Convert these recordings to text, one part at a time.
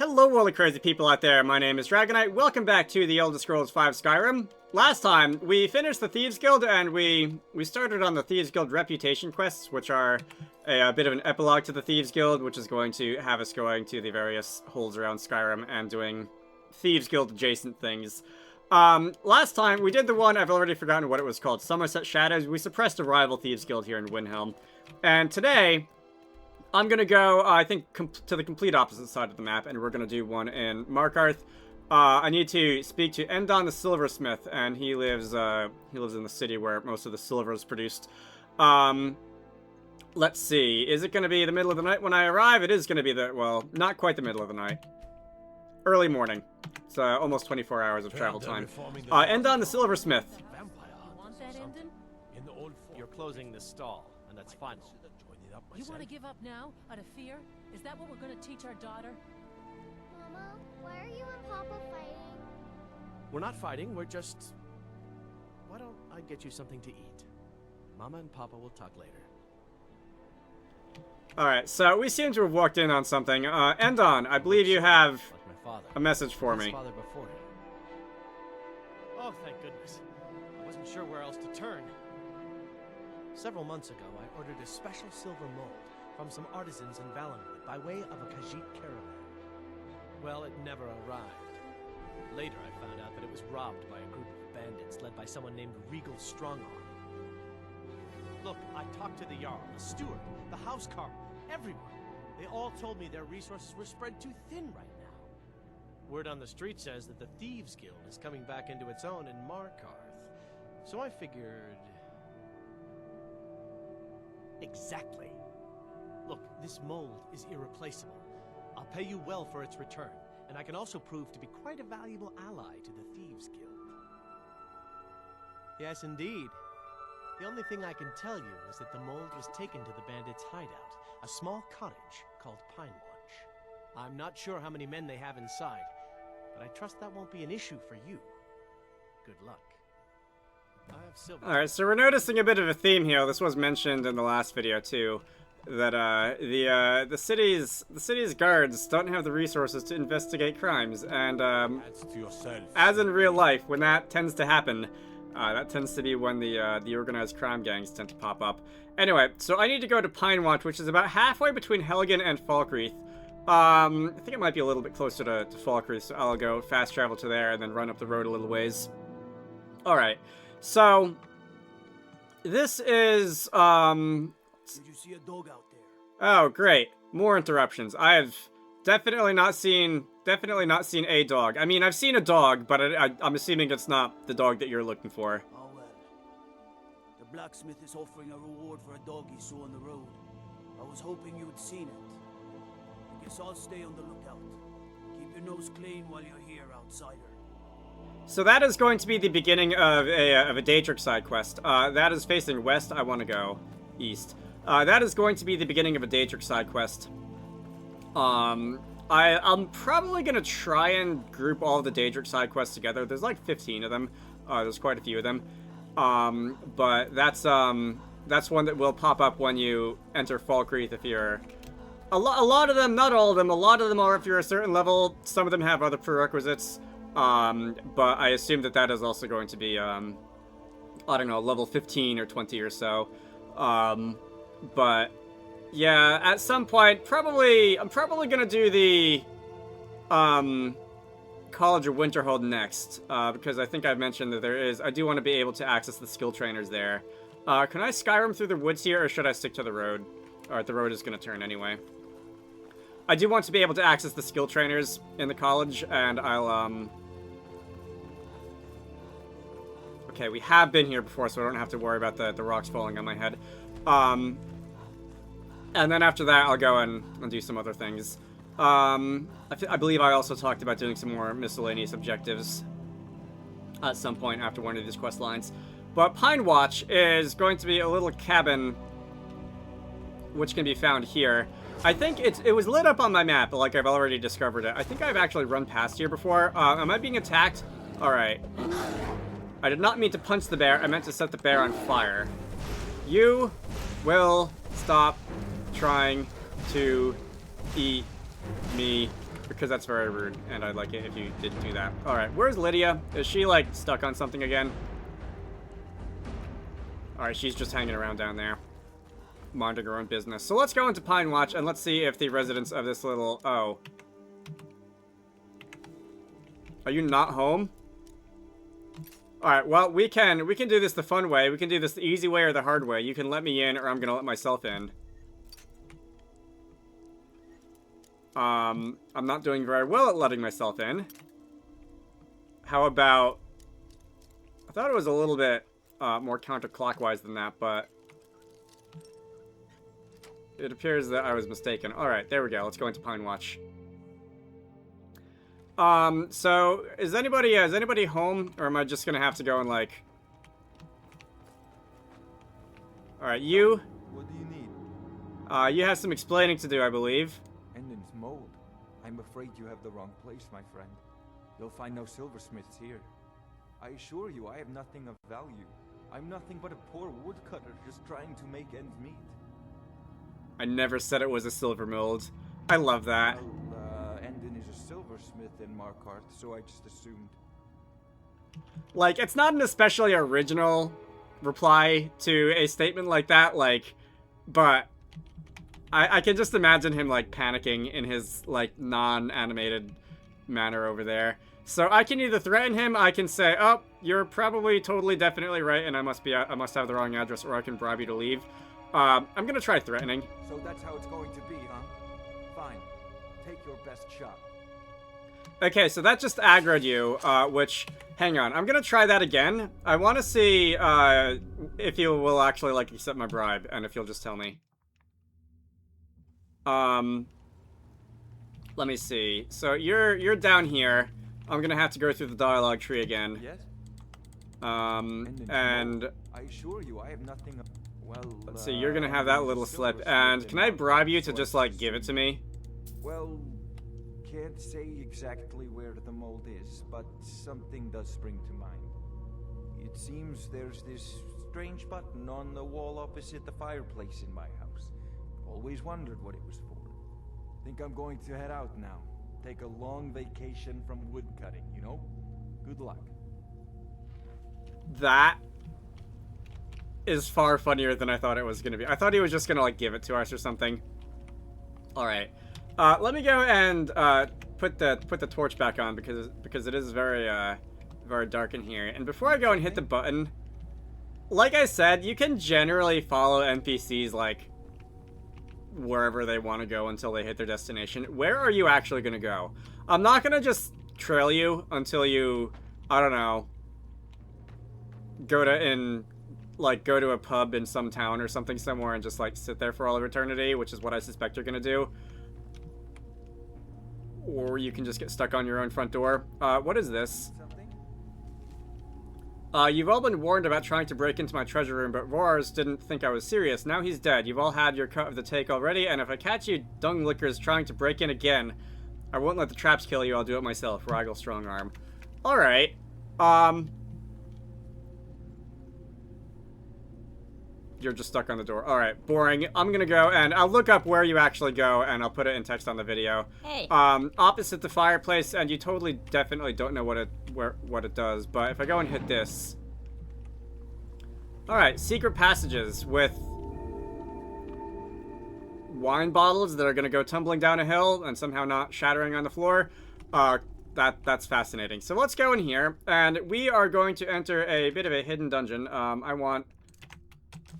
Hello all the crazy people out there, my name is Dragonite, welcome back to the Elder Scrolls V Skyrim. Last time, we finished the Thieves Guild and we started on the Thieves Guild reputation quests, which are a bit of an epilogue to the Thieves Guild, which is going to have us going to the various holes around Skyrim and doing Thieves Guild adjacent things. Last time, we did the one, I've already forgotten what it was called, Somerset Shadows. We suppressed a rival Thieves Guild here in Windhelm. And today, I'm gonna go, I think, to the complete opposite side of the map, and we're gonna do one in Markarth. I need to speak to Endon the Silversmith, and he lives in the city where most of the silver is produced. Let's see, is it gonna be the middle of the night when I arrive? It is gonna be well, not quite the middle of the night. Early morning. It's almost 24 hours of travel time. Endon the Silversmith. You're closing the stall, and that's final. You want to give up now, out of fear? Is that what we're going to teach our daughter? Mama, why are you and Papa fighting? We're not fighting, we're just... Why don't I get you something to eat? Mama and Papa will talk later. Alright, so we seem to have walked in on something. Endon, I believe you have Like my father. a message for me. His father before him. Oh, thank goodness. I wasn't sure where else to turn. Several months ago, I ordered a special silver mold from some artisans in Valenwood by way of a Khajiit caravan. Well, it never arrived. Later, I found out that it was robbed by a group of bandits led by someone named Regal Strongarm. Look, I talked to the Jarl, the steward, the housecarl, everyone. They all told me their resources were spread too thin right now. Word on the street says that the Thieves Guild is coming back into its own in Markarth. So I figured... Exactly. Look, this mold is irreplaceable. I'll pay you well for its return, and I can also prove to be quite a valuable ally to the Thieves Guild. Yes, indeed. The only thing I can tell you is that the mold was taken to the bandits' hideout, a small cottage called Pine Watch. I'm not sure how many men they have inside, but I trust that won't be an issue for you. Good luck. Alright, so we're noticing a bit of a theme here. This was mentioned in the last video too, that the city's guards don't have the resources to investigate crimes, and as in real life, when that tends to happen, that tends to be when the organized crime gangs tend to pop up. Anyway, so I need to go to Pine Watch, which is about halfway between Helgen and Falkreath. I think it might be a little bit closer to Falkreath, so I'll go fast travel to there and then run up the road a little ways. Alright. So, this is, Did you see a dog out there? Oh, great. More interruptions. I have definitely not seen a dog. I mean, I've seen a dog, but I'm assuming it's not the dog that you're looking for. Oh well. The blacksmith is offering a reward for a dog he saw on the road. I was hoping you had seen it. I guess I'll stay on the lookout. Keep your nose clean while you're here, outsider. So that is going to be the beginning of a Daedric side quest. That is facing west. I want to go east. That is going to be the beginning of a Daedric side quest. I'm probably going to try and group all of the Daedric side quests together. There's like 15 of them. There's quite a few of them. But that's one that will pop up when you enter Falkreath if you're... A lot of them, not all of them, a lot of them are if you're a certain level. Some of them have other prerequisites. But I assume that is also going to be, I don't know, level 15 or 20 or so. But, yeah, at some point, I'm probably gonna do the, College of Winterhold next, because I think I've mentioned that I do want to be able to access the skill trainers there. Can I Skyrim through the woods here, or should I stick to the road? Alright, the road is gonna turn anyway. I do want to be able to access the skill trainers in the college, and I'll, Okay, we have been here before, so I don't have to worry about the rocks falling on my head. And then after that, I'll go and do some other things. I believe I also talked about doing some more miscellaneous objectives at some point after one of these quest lines. But Pine Watch is going to be a little cabin which can be found here. I think it was lit up on my map, but like I've already discovered it. I think I've actually run past here before. Am I being attacked? Alright. I did not mean to punch the bear, I meant to set the bear on fire. You will stop trying to eat me Because that's very rude, and I'd like it if you didn't do that. Alright, where's Lydia? Is she, like, stuck on something again? Alright, she's just hanging around down there. Minding her own business. So let's go into Pine Watch, and let's see if the residents of this little... Oh. Are you not home? Alright, well, we can do this the fun way. We can do this the easy way or the hard way. You can let me in, or I'm gonna let myself in. I'm not doing very well at letting myself in. How about... I thought it was a little bit more counterclockwise than that, but... It appears that I was mistaken. Alright, there we go. Let's go into Pine Watch. So, is anybody home? Or am I just gonna have to go and, like... Alright, you... What do you need? You have some explaining to do, I believe. Endon's mold. I'm afraid you have the wrong place, my friend. You'll find no silversmiths here. I assure you, I have nothing of value. I'm nothing but a poor woodcutter just trying to make ends meet. I never said it was a silver mold. I love that. Well, Endon is a silversmith in Markarth, so I just assumed. Like, it's not an especially original reply to a statement like that, like, but I can just imagine him, like, panicking in his, like, non-animated manner over there. So I can either threaten him, I can say, oh, you're probably totally definitely right, and I must have the wrong address, or I can bribe you to leave. I'm gonna try threatening. So that's how it's going to be, huh? Fine. Take your best shot. Okay, so that just aggroed you, which... Hang on, I'm gonna try that again. I want to see, if you will actually, like, accept my bribe, and if you'll just tell me. Let me see. So, you're down here. I'm gonna have to go through the dialogue tree again. Yes? And... I assure you, I have nothing... Well, let's see, you're gonna have that little slip, and can I bribe you to just, like, give it to me? Well, can't say exactly where the mold is, but something does spring to mind. It seems there's this strange button on the wall opposite the fireplace in my house. Always wondered what it was for. Think I'm going to head out now. Take a long vacation from woodcutting, you know? Good luck. That is far funnier than I thought it was gonna be. I thought he was just gonna, like, give it to us or something. Alright. Let me go and put the torch back on because it is very very dark in here. And before I go and hit the button, like I said, you can generally follow NPCs, like, wherever they want to go until they hit their destination. Where are you actually gonna go? I'm not gonna just trail you until you, I don't know, go to a pub in some town or something somewhere and just, like, sit there for all of eternity, which is what I suspect you're gonna do. Or you can just get stuck on your own front door. What is this? You've all been warned about trying to break into my treasure room, but Roars didn't think I was serious. Now he's dead. You've all had your cut of the take already, and if I catch you dung lickers trying to break in again, I won't let the traps kill you. I'll do it myself. Raggle Strongarm. Alright. You're just stuck on the door. Alright, boring. I'm gonna go and I'll look up where you actually go and I'll put it in text on the video. Hey. Opposite the fireplace, and you totally definitely don't know what it does, but if I go and hit this. Alright, secret passages with wine bottles that are gonna go tumbling down a hill and somehow not shattering on the floor. That's fascinating. So let's go in here, and we are going to enter a bit of a hidden dungeon. I want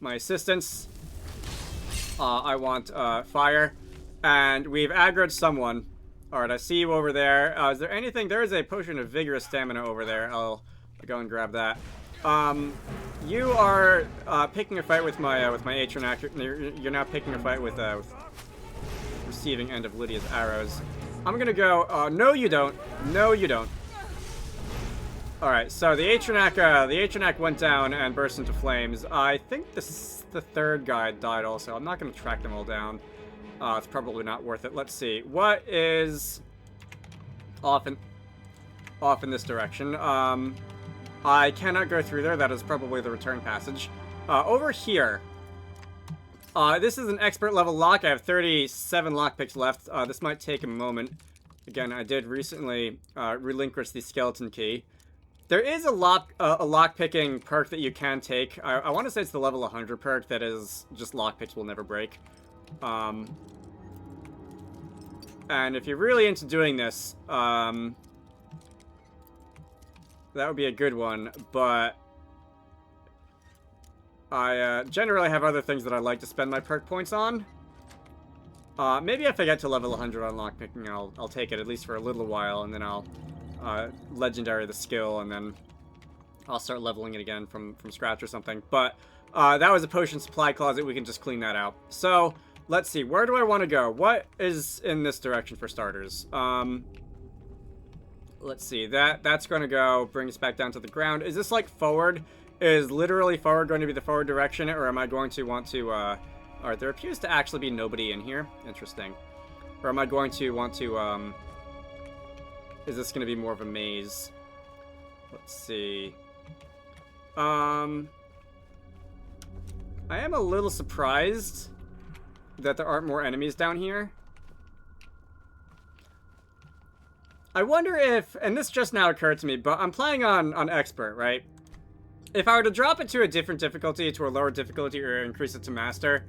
my assistance. I want fire. And we've aggroed someone. Alright, I see you over there. Is there anything? There is a potion of vigorous stamina over there. I'll go and grab that. You are picking a fight with my Atronac. You're now picking a fight with receiving end of Lydia's arrows. I'm gonna go. No, you don't. No, you don't. Alright, so the Atronac went down and burst into flames. I think the third guy died also. I'm not going to track them all down. It's probably not worth it. Let's see. What is off in this direction? I cannot go through there. That is probably the return passage. Over here. This is an expert level lock. I have 37 lockpicks left. This might take a moment. Again, I did recently relinquish the skeleton key. There is a lockpicking perk that you can take. I want to say it's the level 100 perk that is just lockpicks will never break. And if you're really into doing this, that would be a good one. But I generally have other things that I like to spend my perk points on. Maybe if I get to level 100 on lockpicking, I'll take it at least for a little while, and then I'll legendary the skill, and then I'll start leveling it again from scratch or something. But that was a potion supply closet. We can just clean that out. So let's see. Where do I want to go? What is in this direction for starters? Let's see. That's going to go bring us back down to the ground. Is this like forward? Is literally forward going to be the forward direction, or am I going to want to... Alright, there appears to actually be nobody in here. Interesting. Or am I going to want to, is this going to be more of a maze? Let's see. I am a little surprised that there aren't more enemies down here. I wonder if, and this just now occurred to me, but I'm playing on Expert, right? If I were to drop it to a different difficulty, to a lower difficulty, or increase it to Master,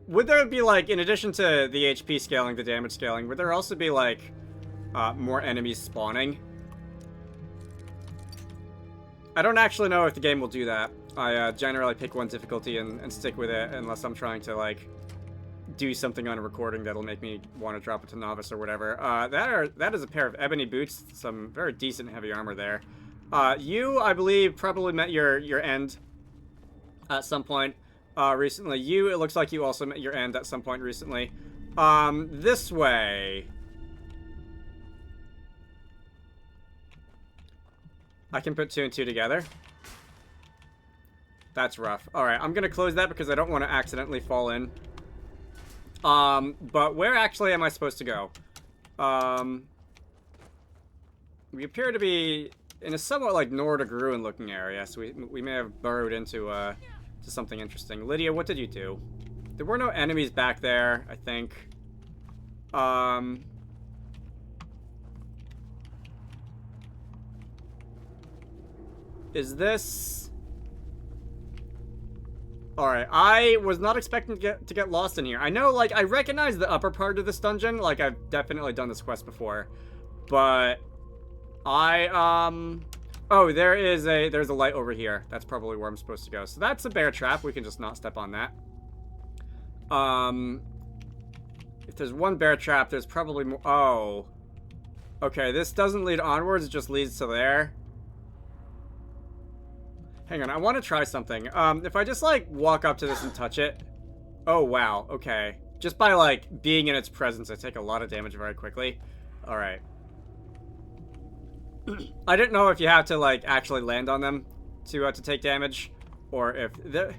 would there be, like, in addition to the HP scaling, the damage scaling, would there also be, like, more enemies spawning? I don't actually know if the game will do that. I generally pick one difficulty and stick with it unless I'm trying to, like, do something on a recording that'll make me want to drop it to Novice or whatever. That is a pair of ebony boots, some very decent heavy armor there. You, I believe, probably met your end at some point recently. You, it looks like you also met your end at some point recently. This way. I can put 2 and 2 together. That's rough. Alright, I'm gonna close that because I don't want to accidentally fall in. But where actually am I supposed to go? We appear to be in a somewhat like Nordic ruin looking area, so we may have burrowed into to something interesting. Lydia, what did you do? There were no enemies back there, I think. Is this... Alright, I was not expecting to get lost in here. I know, like, I recognize the upper part of this dungeon. Like, I've definitely done this quest before. But... Oh, there's a light over here. That's probably where I'm supposed to go. So that's a bear trap. We can just not step on that. If there's one bear trap, there's probably more... Oh. Okay, this doesn't lead onwards. It just leads to there. Hang on, I want to try something. If I just, like, walk up to this and touch it... Oh, wow. Okay. Just by, like, being in its presence, I take a lot of damage very quickly. Alright. I didn't know if you have to, like, actually land on them to take damage. Or if... The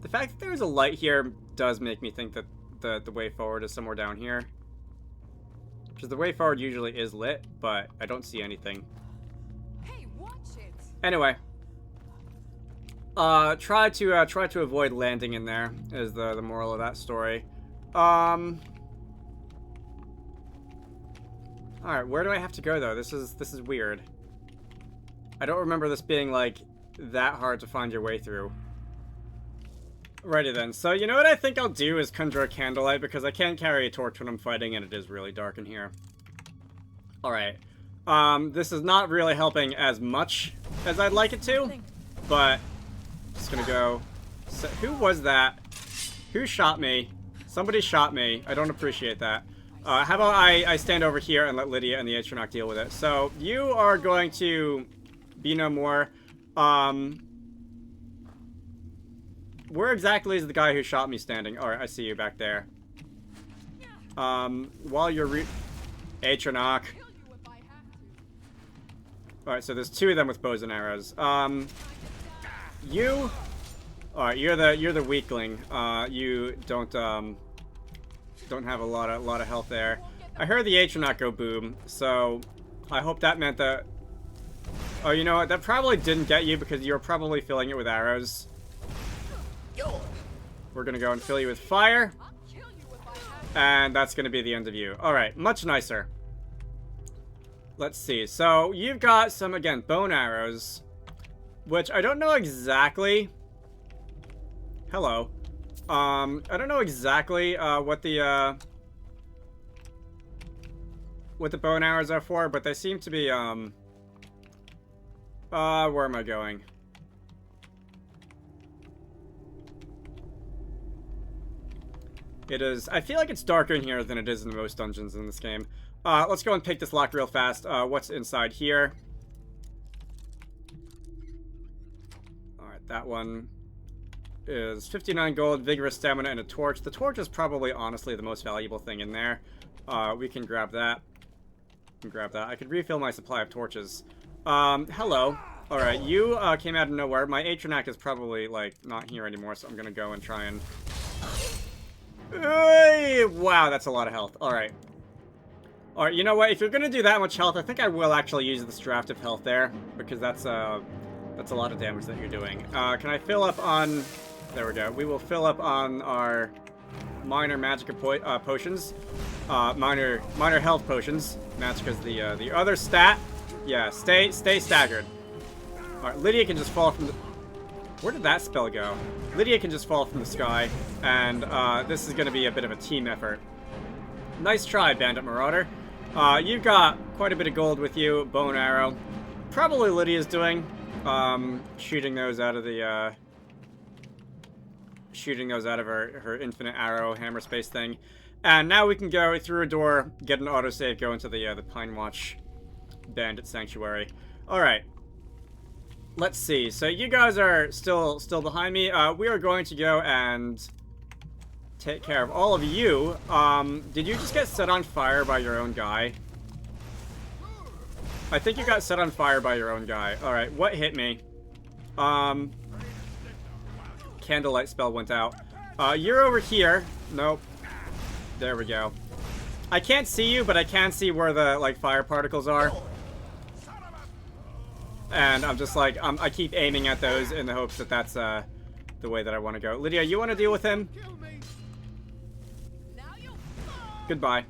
fact that there's a light here does make me think that the way forward is somewhere down here. Because the way forward usually is lit, but I don't see anything. Hey, watch it. Anyway. Try to avoid landing in there, is the moral of that story. Alright, where do I have to go, though? This is weird. I don't remember this being, like, that hard to find your way through. Righty then. So, you know what I think I'll do is conjure a candlelight, because I can't carry a torch when I'm fighting, and it is really dark in here. Alright. This is not really helping as much as I'd like it to, but... Just gonna go... So, who was that? Who shot me? Somebody shot me. I don't appreciate that. How about I stand over here and let Lydia and the Atronach deal with it. So, you are going to be no more. Where exactly is the guy who shot me standing? Alright, I see you back there. While you're Atronach. Alright, so there's 2 of them with bows and arrows. You... Alright, you're the weakling. You don't have a lot of health there. I heard the Atronach go boom, so I hope that meant that... Oh, you know what? That probably didn't get you because you were probably filling it with arrows. We're gonna go and fill you with fire. And that's going to be the end of you. Alright, much nicer. Let's see. So, you've got some, again, bone arrows. Which I don't know exactly... Hello. I don't know exactly what the bone arrows are for, but they seem to be, where am I going? It is... I feel like it's darker in here than it is in most dungeons in this game. Let's go and pick this lock real fast. What's inside here? Alright, that one is 59 gold, vigorous stamina, and a torch. The torch is probably, honestly, the most valuable thing in there. We can grab that. I could refill my supply of torches. Hello. Alright, you came out of nowhere. My Atronac is probably, like, not here anymore, so I'm gonna go and try and... Wow, that's a lot of health. Alright. Alright, you know what? If you're gonna do that much health, I think I will actually use this draft of health there, because that's a lot of damage that you're doing. Can I fill up on... There we go. We will fill up on our minor magic potions. Minor health potions. Magicka's the other stat. Yeah, stay staggered. Alright, Lydia can just fall from the... Where did that spell go? Lydia can just fall from the sky, and this is going to be a bit of a team effort. Nice try, Bandit Marauder. You've got quite a bit of gold with you. Bone arrow. Probably Lydia's doing. Shooting those out of the, shooting those out of her infinite arrow hammer space thing. And now we can go through a door, get an autosave, go into the Pine Watch Bandit Sanctuary. Alright. Let's see. So you guys are still behind me. We are going to go and take care of all of you. Did you just get set on fire by your own guy? I think you got set on fire by your own guy. Alright, what hit me? Candlelight spell went out. You're over here. Nope. There we go. I can't see you, but I can see where the, like, fire particles are. And I'm just like, I keep aiming at those in the hopes that that's, the way that I want to go. Lydia, you want to deal with him? Goodbye.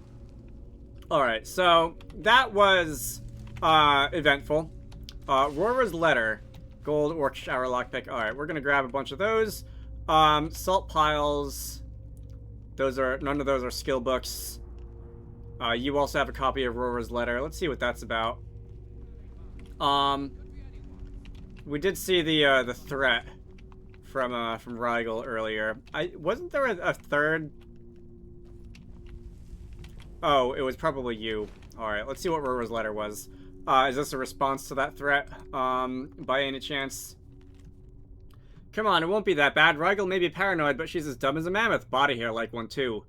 Alright, so that was, eventful. Rora's letter. Gold, orc shower, lockpick. Alright, we're gonna grab a bunch of those. Salt piles. None of those are skill books. You also have a copy of Rora's letter. Let's see what that's about. We did see the threat from Rigel earlier. Wasn't there a third? Oh, it was probably you. Alright, let's see what Rora's letter was. Is this a response to that threat, by any chance? Come on, it won't be that bad. Rigel may be paranoid, but she's as dumb as a mammoth. Body hair like one, too.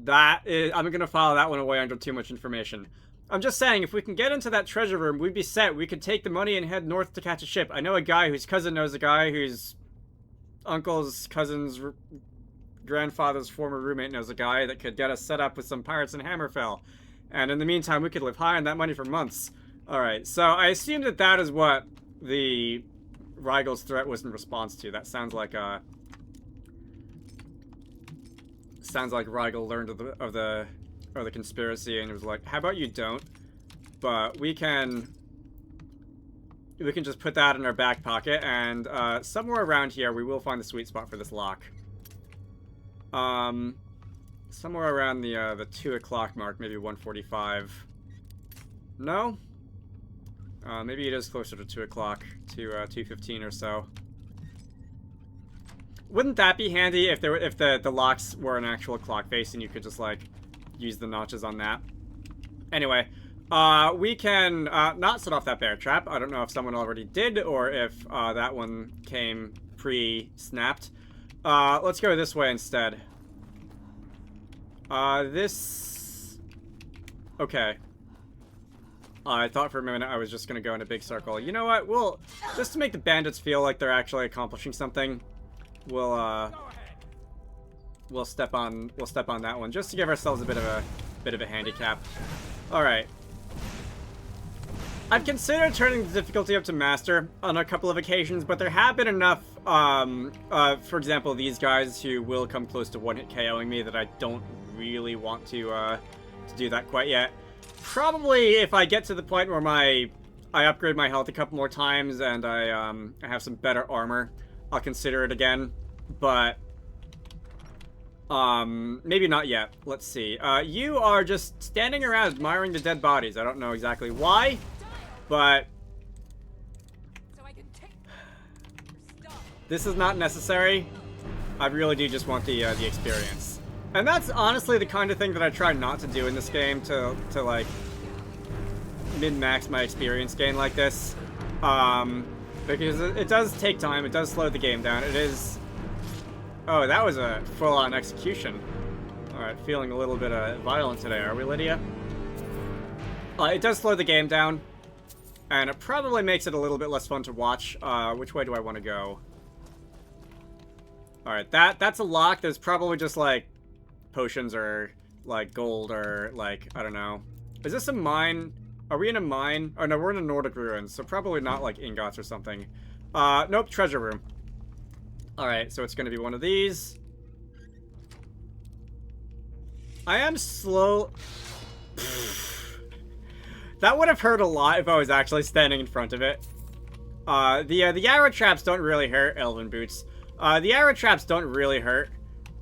I'm gonna file that one away under too much information. I'm just saying, if we can get into that treasure room, we'd be set. We could take the money and head north to catch a ship. I know a guy whose cousin knows a guy whose uncle's cousin's grandfather's former roommate knows a guy that could get us set up with some pirates in Hammerfell. And in the meantime, we could live high on that money for months. Rigel so I assume that that is what the Rigel's threat was in response to. That sounds like Rigel learned of the conspiracy and was like, how about you don't? But we can just put that in our back pocket, and somewhere around here we will find the sweet spot for this lock. Somewhere around the 2 o'clock mark, maybe 1:45. No? Maybe it is closer to 2 o'clock, to 2:15 or so. Wouldn't that be handy if the locks were an actual clock face and you could just, like, use the notches on that? Anyway, we can not set off that bear trap. I don't know if someone already did or if that one came pre-snapped. Let's go this way instead. Okay. I thought for a minute I was just gonna go in a big circle. You know what? Just to make the bandits feel like they're actually accomplishing something, we'll step on that one just to give ourselves a bit of a handicap. All right. I've considered turning the difficulty up to master on a couple of occasions, but there have been enough, for example, these guys who will come close to one-hit KOing me that I don't really want to do that quite yet. Probably if I get to the point where I upgrade my health a couple more times and I have some better armor, I'll consider it again, but maybe not yet. Let's see. You are just standing around admiring the dead bodies. I don't know exactly why, but this is not necessary. I really do just want the experience. And that's honestly the kind of thing that I try not to do in this game to like min-max my experience gain like this. Because it does take time, it does slow the game down. It is... Oh, that was a full-on execution. Alright, feeling a little bit violent today, are we, Lydia? It does slow the game down, and it probably makes it a little bit less fun to watch. Which way do I want to go? Alright, that's a lock. There's probably just, like, potions or, like, gold or, like, I don't know. Is this a mine? Are we in a mine? Oh, no, we're in a Nordic ruins, so probably not, like, ingots or something. Nope, treasure room. Alright, so it's going to be one of these. I am slow... That would have hurt a lot if I was actually standing in front of it. The arrow traps don't really hurt, Elven Boots. The arrow traps don't really hurt.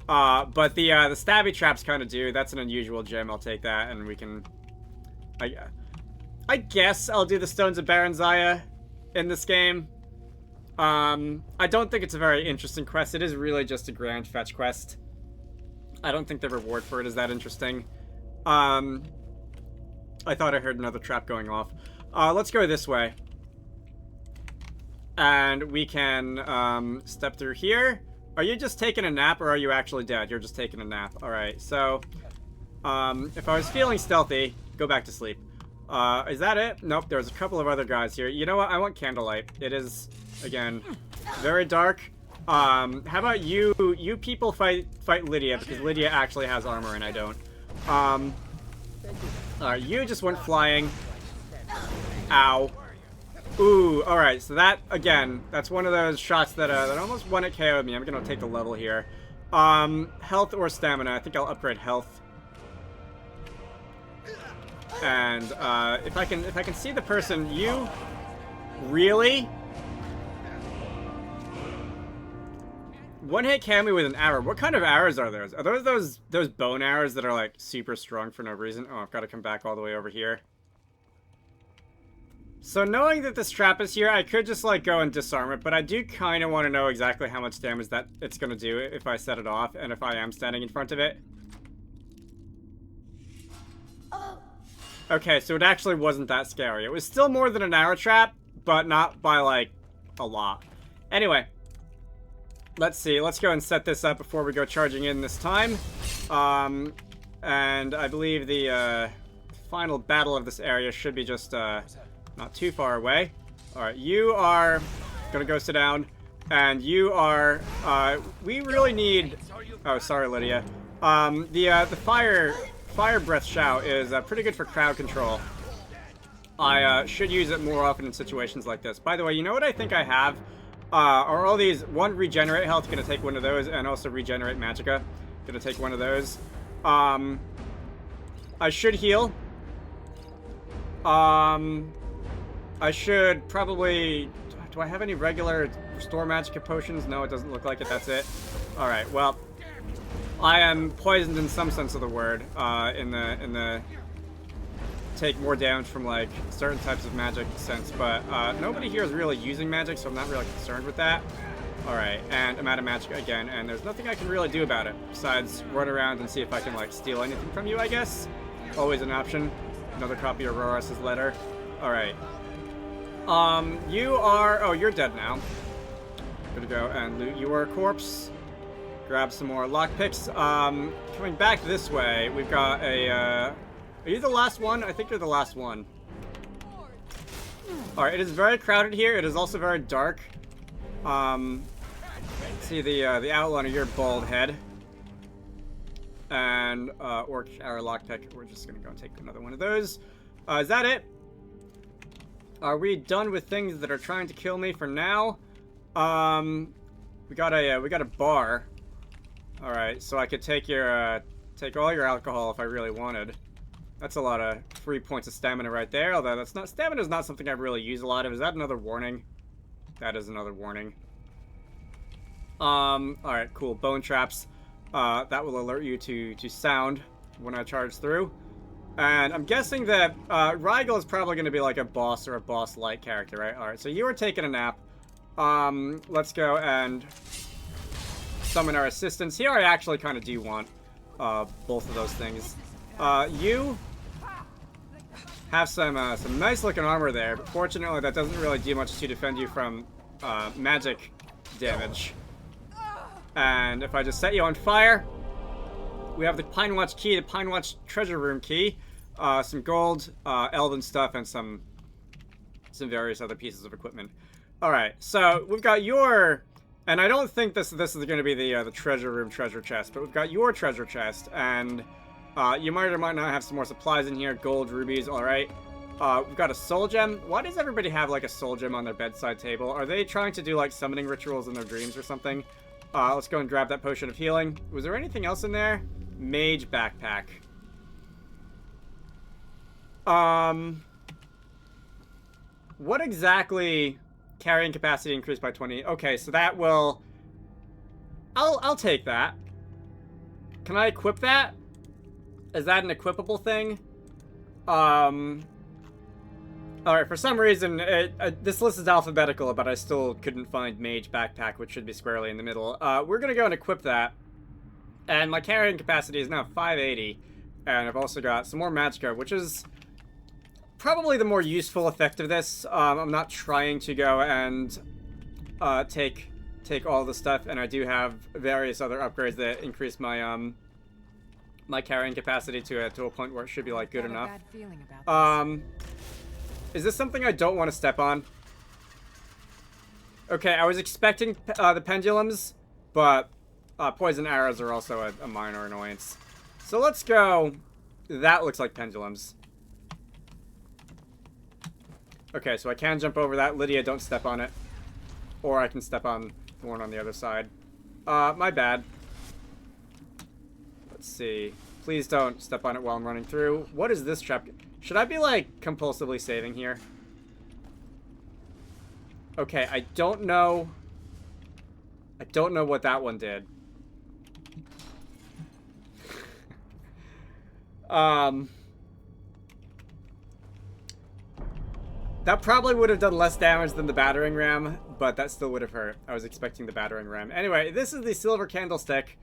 But the stabby traps kind of do. That's an unusual gem, I'll take that, and we can... I guess I'll do the Stones of Baranzaya in this game. I don't think it's a very interesting quest. It is really just a grand fetch quest. I don't think the reward for it is that interesting. I thought I heard another trap going off. Let's go this way. And we can step through here. Are you just taking a nap or are you actually dead? You're just taking a nap. Alright, so if I was feeling stealthy, go back to sleep. Is that it? Nope, there's a couple of other guys here. You know what? I want candlelight. It is, again, very dark. How about you people fight Lydia, because Lydia actually has armor and I don't. Alright, you just went flying. Ow. Ooh, alright, so that, again, that's one of those shots that almost won it KO'd me. I'm gonna take the level here. Health or stamina? I think I'll upgrade health. And, if I can see the person, you... Really? One hit Cammy with an arrow. What kind of arrows are those? Are those bone arrows that are, like, super strong for no reason? Oh, I've got to come back all the way over here. So knowing that this trap is here, I could just, like, go and disarm it, but I do kind of want to know exactly how much damage that it's going to do if I set it off, and if I am standing in front of it. Okay, so it actually wasn't that scary. It was still more than an arrow trap, but not by, like, a lot. Anyway. Let's see. Let's go and set this up before we go charging in this time. And I believe the final battle of this area should be just not too far away. Alright, you are gonna go sit down. And you are... we really need... Oh, sorry, Lydia. The fire breath shout is pretty good for crowd control. I should use it more often in situations like this. By the way, you know what I think I have? Are all these... One, regenerate health, gonna take one of those, and also regenerate magicka. Gonna take one of those. I should heal. I should probably... Do I have any regular restore magicka potions? No, it doesn't look like it. That's it. Alright, well... I am poisoned in some sense of the word, in the take more damage from, like, certain types of magic sense, but nobody here is really using magic, so I'm not really concerned with that. Alright, and I'm out of magic again, and there's nothing I can really do about it, besides run around and see if I can, like, steal anything from you, I guess. Always an option. Another copy of Roras' letter. Alright. You are... Oh, you're dead now. Gonna go and loot your corpse. Grab some more lockpicks. Coming back this way, we've got a, Are you the last one? I think you're the last one. Alright, it is very crowded here. It is also very dark. See the outline of your bald head. And, Orc Arrow Lockpick. We're just gonna go and take another one of those. Is that it? Are we done with things that are trying to kill me for now? We got a bar. All right, so I could take your take all your alcohol if I really wanted. That's a lot of free points of stamina right there. Although that's not stamina's not something I really use a lot of. Is that another warning? That is another warning. All right, cool. Bone traps. That will alert you to sound when I charge through. And I'm guessing that Rigel is probably going to be like a boss or a boss-like character, right? All right, so you were taking a nap. Let's go and summon our assistants. Here I actually kind of do want both of those things. You have some nice-looking armor there, but fortunately that doesn't really do much to defend you from magic damage. And if I just set you on fire, we have the Pine Watch key, the Pine Watch treasure room key, some gold, elven stuff, and some various other pieces of equipment. All right, so we've got your, and I don't think this is going to be the treasure room treasure chest, but we've got your treasure chest, and you might or might not have some more supplies in here, gold, rubies. All right, we've got a soul gem. Why does everybody have like a soul gem on their bedside table? Are they trying to do like summoning rituals in their dreams or something? Let's go and grab that potion of healing. Was there anything else in there? Mage backpack. What exactly? Carrying capacity increased by 20. Okay, so that will... I'll take that. Can I equip that? Is that an equipable thing? Alright, for some reason, this list is alphabetical, but I still couldn't find Mage Backpack, which should be squarely in the middle. We're gonna go and equip that. And my carrying capacity is now 580. And I've also got some more Magicka, which is probably the more useful effect of this. I'm not trying to go and take all the stuff, and I do have various other upgrades that increase my my carrying capacity to a point where it should be like good enough. Bad feeling about this. Is this something I don't want to step on? Okay, I was expecting the pendulums, but poison arrows are also a minor annoyance. So let's go. That looks like pendulums. Okay, so I can jump over that. Lydia, don't step on it. Or I can step on the one on the other side. My bad. Let's see. Please don't step on it while I'm running through. What is this trap? Should I be, like, compulsively saving here? Okay, I don't know. I don't know what that one did. That probably would have done less damage than the battering ram, but that still would have hurt. I was expecting the battering ram. Anyway, this is the silver candlestick.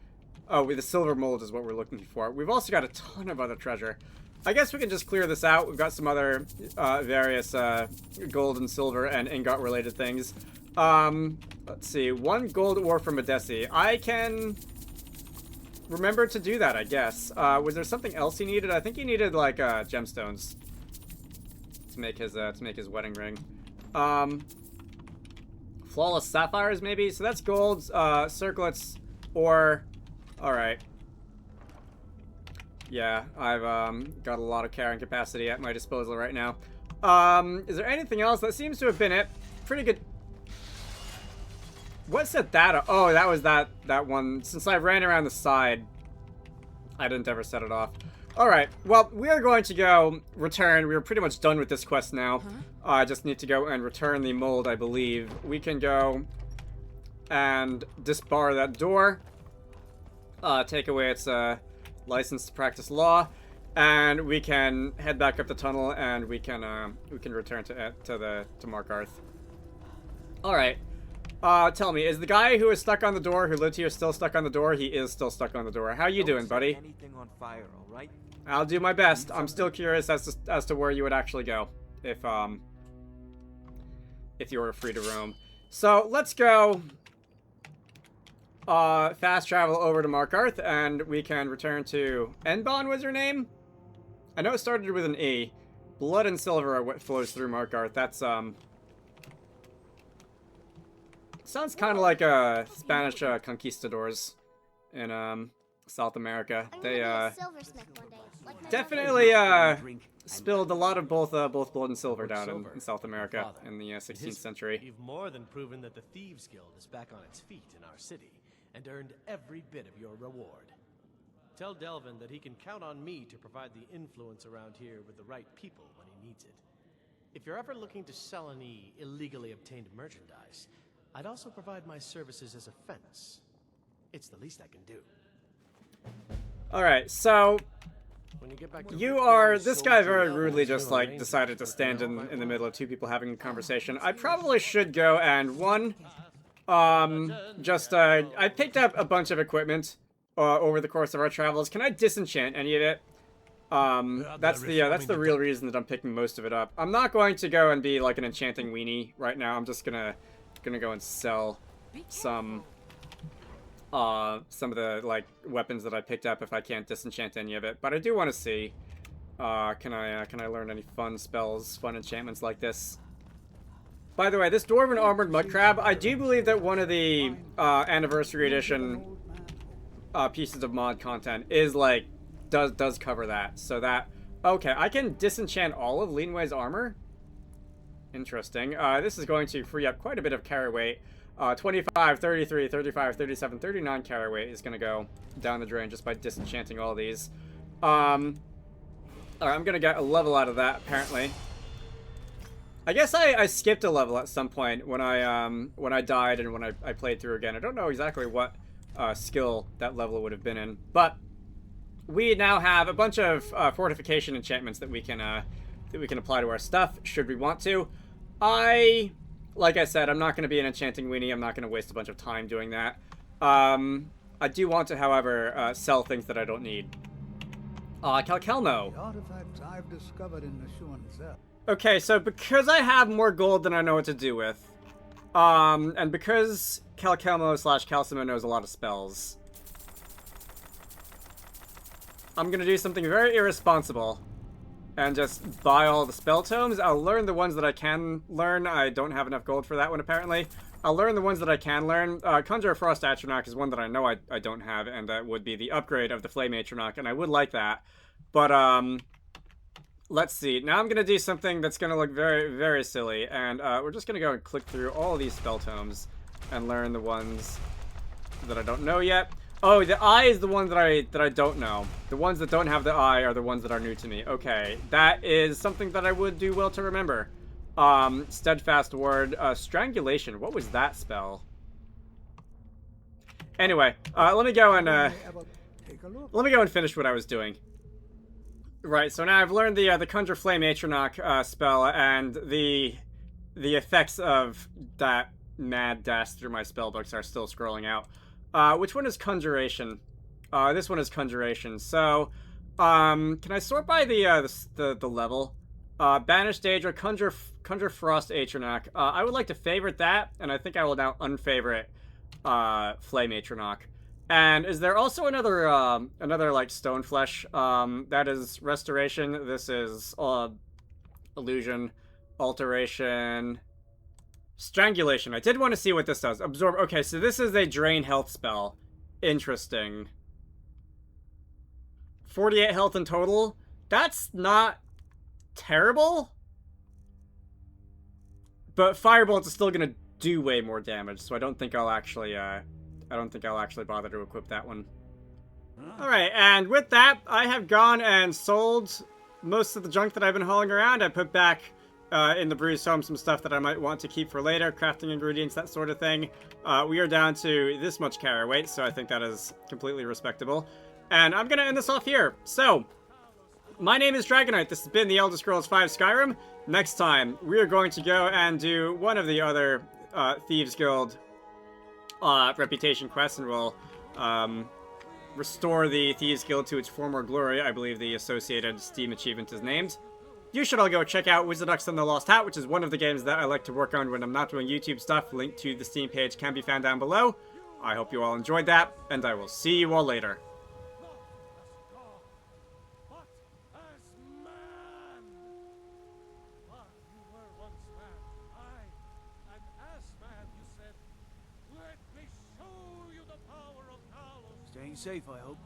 Oh, the silver mold is what we're looking for. We've also got a ton of other treasure. I guess we can just clear this out. We've got some other various gold and silver and ingot related things. Let's see. 1 gold ore from Odessi. I can remember to do that, I guess. Was there something else he needed? I think he needed like gemstones to make his wedding ring. Flawless sapphires, maybe. So that's gold, circlets, ore. All right. Yeah, I've got a lot of carrying capacity at my disposal right now. Is there anything else? That seems to have been it. Pretty good. What set that up? Oh, that was that one. Since I ran around the side, I didn't ever set it off. Alright, well, we are going to go return. We are pretty much done with this quest now. I just need to go and return the mold, I believe. We can go and disbar that door. Take away its license to practice law, and we can head back up the tunnel, and we can return to Markarth. All right. Tell me, is the guy who is stuck on the door, who lived here, still stuck on the door? He is still stuck on the door. How you doing, buddy? Anything on fire, all right? I'll do my best. I'm still curious as to where you would actually go if you were free to roam. So let's go. Fast travel over to Markarth, and we can return to Enbon was her name? I know it started with an E. Blood and silver are what flows through Markarth. That's, sounds kind of like, Spanish, conquistadors in, South America. I'm They, gonna be a silversmith one day. definitely Drink. spilled a lot of both blood and silver Lord down Silver, in South America father. in the It 16th is- century. You've more than proven that the Thieves Guild is back on its feet in our city, and earned every bit of your reward. Tell Delvin that he can count on me to provide the influence around here with the right people when he needs it. If you're ever looking to sell any illegally obtained merchandise, I'd also provide my services as a fence. It's the least I can do. Alright, so When you get back to you Rick are Barry's this guy very soldiers, rudely you just know, like Rangers, decided to but stand they all in might the want- middle of two people having a conversation. I probably should go and I picked up a bunch of equipment over the course of our travels. Can I disenchant any of it? That's the real reason that I'm picking most of it up. I'm not going to go and be like an enchanting weenie right now. I'm just gonna go and sell some of the like weapons that I picked up if I can't disenchant any of it. But I do want to see can I learn any fun spells, fun enchantments like this. By the way, this Dwarven Armored Mud Crab, I do believe that one of the Anniversary Edition pieces of mod content is like does cover that. So that okay, I can disenchant all of Leanway's armor. Interesting. This is going to free up quite a bit of carry weight. 25, 33, 35, 37, 39 carry weight is going to go down the drain just by disenchanting all these. Alright, I'm going to get a level out of that, apparently. I guess I skipped a level at some point when I died and when I played through again. I don't know exactly what skill that level would have been in, but we now have a bunch of fortification enchantments that we can apply to our stuff should we want to. Like I said, I'm not going to be an enchanting weenie. I'm not going to waste a bunch of time doing that. I do want to, however, sell things that I don't need. Calcelmo. The artifacts I've discovered in the Shuanzel. Okay, so because I have more gold than I know what to do with, and because Calcelmo/Calcimo knows a lot of spells, I'm gonna do something very irresponsible and just buy all the spell tomes. I'll learn the ones that I can learn. I don't have enough gold for that one, apparently. I'll learn the ones that I can learn. Conjure Frost Atronach is one that I know I don't have, and that would be the upgrade of the Flame Atronach, and I would like that. But, let's see. Now I'm going to do something that's going to look very, very silly, and we're just going to go and click through all these spell tomes and learn the ones that I don't know yet. Oh, the eye is the one that I don't know. The ones that don't have the eye are the ones that are new to me. Okay, that is something that I would do well to remember. Steadfast word, strangulation. What was that spell? Anyway, let me go and finish what I was doing. Right, so now I've learned the Conjure Flame Atronach spell and the effects of that mad dash through my spellbooks are still scrolling out. Which one is Conjuration? This one is Conjuration. So, can I sort by the level? Banish Daedra, Conjure Frost Atronach. I would like to favorite that, and I think I will now unfavorite Flame Atronach. And is there also another like Stone Flesh? That is Restoration. This is Illusion, Alteration, Strangulation. I did want to see what this does. Absorb. Okay, so this is a drain health spell. Interesting. 48 health in total. That's not terrible. But Firebolt is still gonna do way more damage, so I don't think I'll actually bother to equip that one. Alright, and with that, I have gone and sold most of the junk that I've been hauling around. I put back in the Bruised Home some stuff that I might want to keep for later, crafting ingredients, that sort of thing. We are down to this much carry weight, so I think that is completely respectable. And I'm gonna end this off here. So, my name is Dragonite. This has been the Elder Scrolls V Skyrim. Next time, we are going to go and do one of the other Thieves Guild reputation quests, and we'll restore the Thieves Guild to its former glory. I believe the associated Steam achievement is named. You should all go check out Wizarducks and the Lost Hat, which is one of the games that I like to work on when I'm not doing YouTube stuff. Link to the Steam page can be found down below. I hope you all enjoyed that, and I will see you all later. Staying safe, I hope.